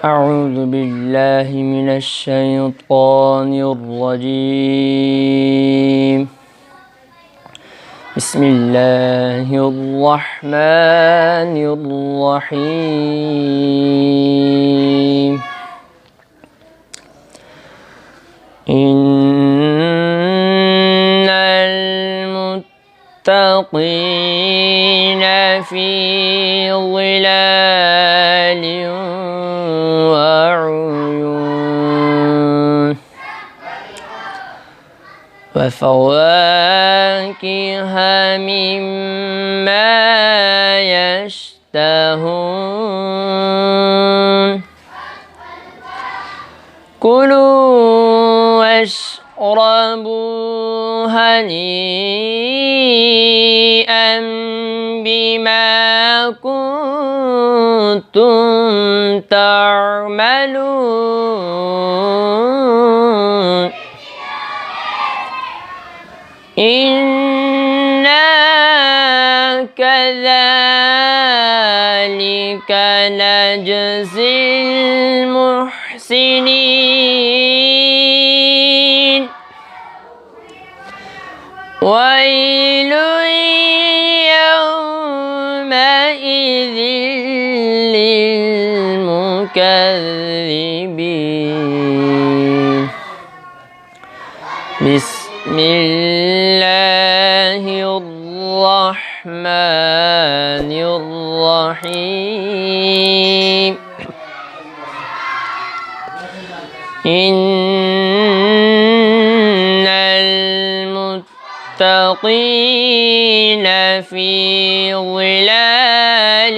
أعوذ بالله من الشيطان الرجيم. بسم الله الرحمن الرحيم. إن المتقين في ظلال وعيون وفواكه مما يشتهون. كلوا واشربوا هنيئا بما كنتم تعملون. إنا كذلك نجزي المحسنين. ويل يومئذ للمكذبين. بسم الله الرحمن الرحيم. إن المتقين في ظلال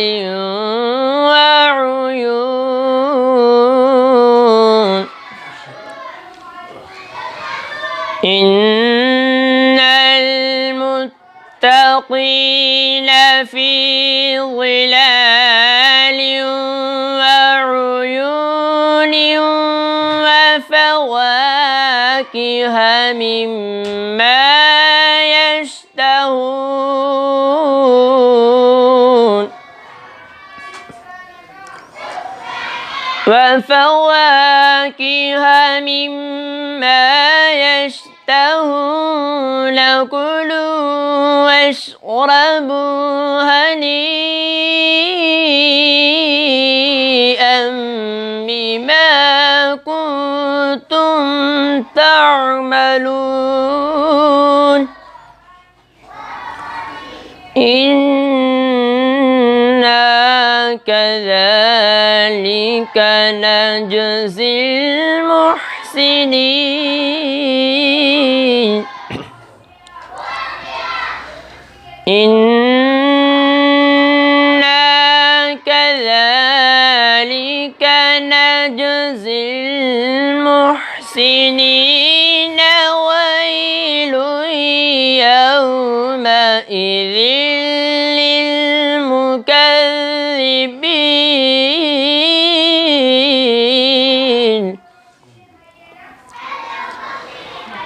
وعيون. إن المتقين في ظلال وعيون وفواكه مما يشتهون. وفواكه مما يشتهون. كلوا واشربوا هنيئا بما كنتم تعملون. إنا كذلك نجزي المحسنين. إنا كذلك نجزي المحسنين. ويل يومئذ للمكذبين.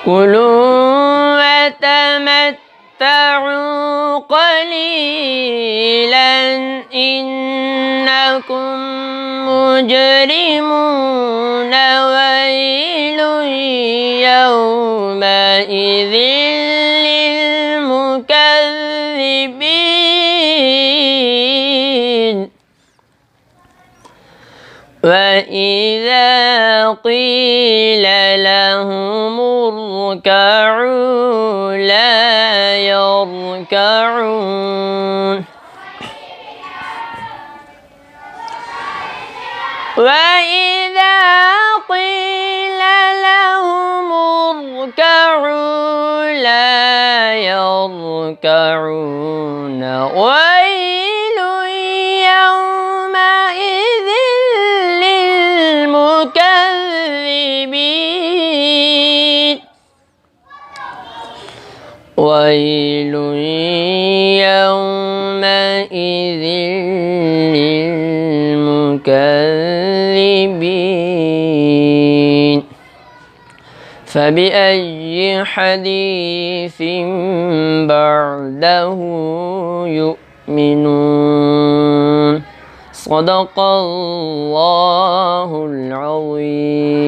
كلوا وتمتعوا قليلا إنكم مجرمون. ويل يومئذ للمكذبين. وإذا قيل لهم اركعوا لا يركعون. وإذا قيل لهم اركعوا لا يركعون. ويل يومئذ للمكذبين. ويل يومئذ للمكذبين. فبأي حديث بعده يؤمنون. صدق اللہ العظیم.